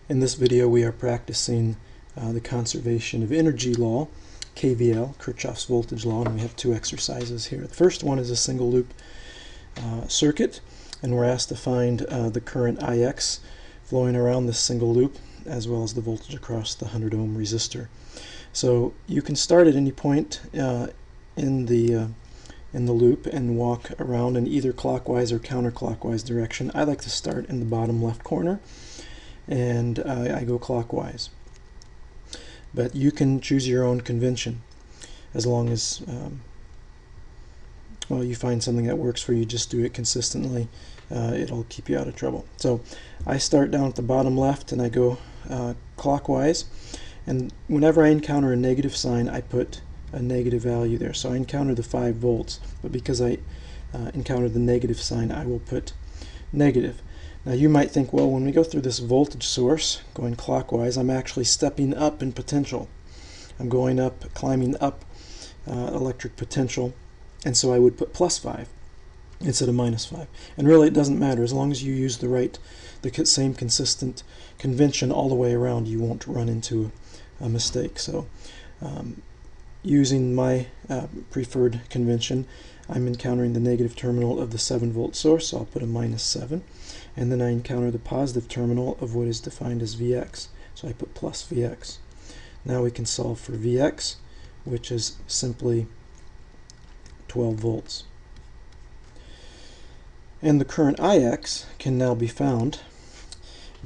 In this video we are practicing the conservation of energy law, KVL, Kirchhoff's voltage law, and we have two exercises here. The first one is a single loop circuit, and we're asked to find the current IX flowing around this single loop as well as the voltage across the 100 ohm resistor. So you can start at any point in the loop and walk around in either clockwise or counterclockwise direction. I like to start in the bottom left corner, and I go clockwise. But you can choose your own convention as long as well, you find something that works for you. Just do it consistently. It'll keep you out of trouble. So I start down at the bottom left and I go clockwise, and whenever I encounter a negative sign I put a negative value there. So I encounter the 5 volts, but because I encounter the negative sign I will put negative. Now you might think, well, when we go through this voltage source going clockwise, I'm actually stepping up in potential. I'm going up, climbing up electric potential, and so I would put plus 5 instead of minus 5. And really it doesn't matter, as long as you use the same consistent convention all the way around, you won't run into a mistake. So using my preferred convention, I'm encountering the negative terminal of the 7 volt source, so I'll put a minus 7. And then I encounter the positive terminal of what is defined as Vx, so I put plus Vx. Now we can solve for Vx, which is simply 12 volts. And the current Ix can now be found,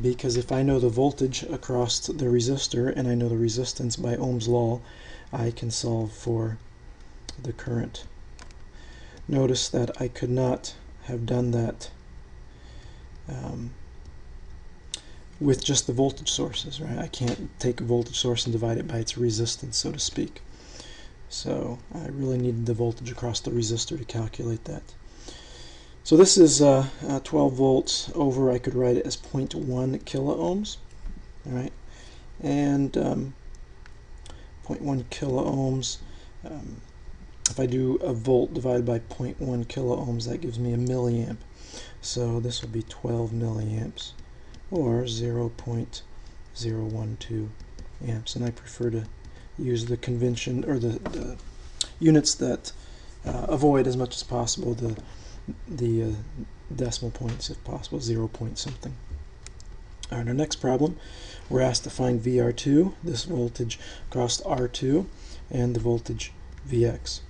because if I know the voltage across the resistor and I know the resistance by Ohm's law, I can solve for the current. Notice that I could not have done that with just the voltage sources, right? I can't take a voltage source and divide it by its resistance, so to speak. So I really needed the voltage across the resistor to calculate that. So this is 12 volts over, I could write it as 0.1 kilo ohms, all right? And 0.1 kilo ohms, if I do a volt divided by 0.1 kilo ohms, that gives me a milliamp. So this will be 12 milliamps, or 0.012 amps. And I prefer to use the convention, or the units that avoid as much as possible the decimal points, if possible, 0 point something. All right, our next problem, we're asked to find VR2, this voltage across R2, and the voltage Vx.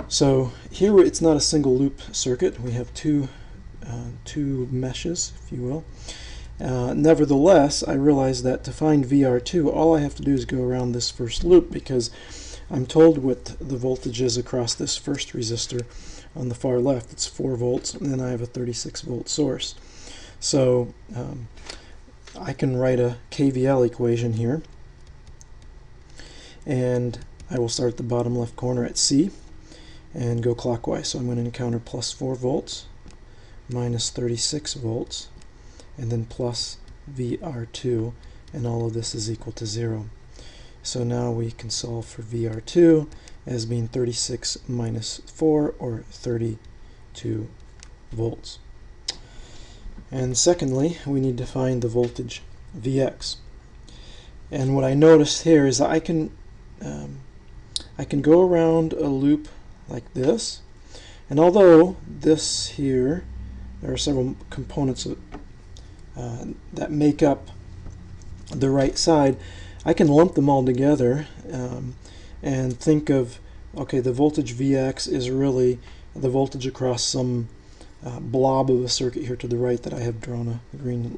So here it's not a single loop circuit. We have two meshes, if you will. Nevertheless, I realize that to find VR2, all I have to do is go around this first loop, because I'm told what the voltage is across this first resistor on the far left. It's 4 volts, and then I have a 36 volt source. So I can write a KVL equation here, and I will start at the bottom left corner at C and go clockwise. So I'm going to encounter plus 4 volts, minus 36 volts, and then plus VR2, and all of this is equal to 0. So now we can solve for VR2 as being 36 minus 4, or 32 volts. And secondly, we need to find the voltage Vx. And what I noticed here is I can go around a loop like this, and although this here, there are several components that make up the right side, I can lump them all together and think of, okay, the voltage Vx is really the voltage across some blob of a circuit here to the right that I have drawn a green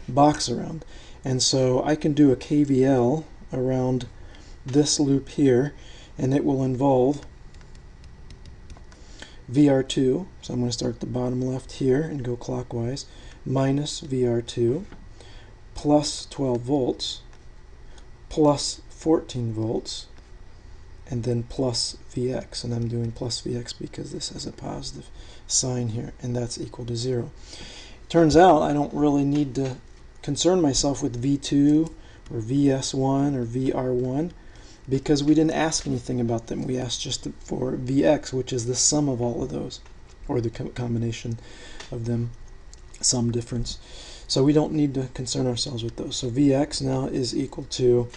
box around. And so I can do a KVL around this loop here, and it will involve VR2, so I'm going to start at the bottom left here and go clockwise, minus VR2, plus 12 volts, plus 14 volts, and then plus Vx. And I'm doing plus Vx because this has a positive sign here, and that's equal to 0. Turns out I don't really need to concern myself with V2 or VS1 or VR1, because we didn't ask anything about them. We asked just for Vx, which is the sum of all of those, or the combination of them, some difference. So we don't need to concern ourselves with those. So Vx now is equal to,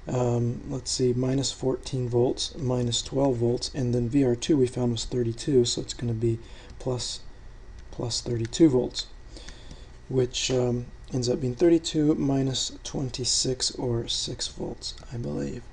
let's see, minus 14 volts, minus 12 volts, and then VR2 we found was 32, so it's going to be plus 32 volts, which ends up being 32 minus 26, or 6 volts, I believe.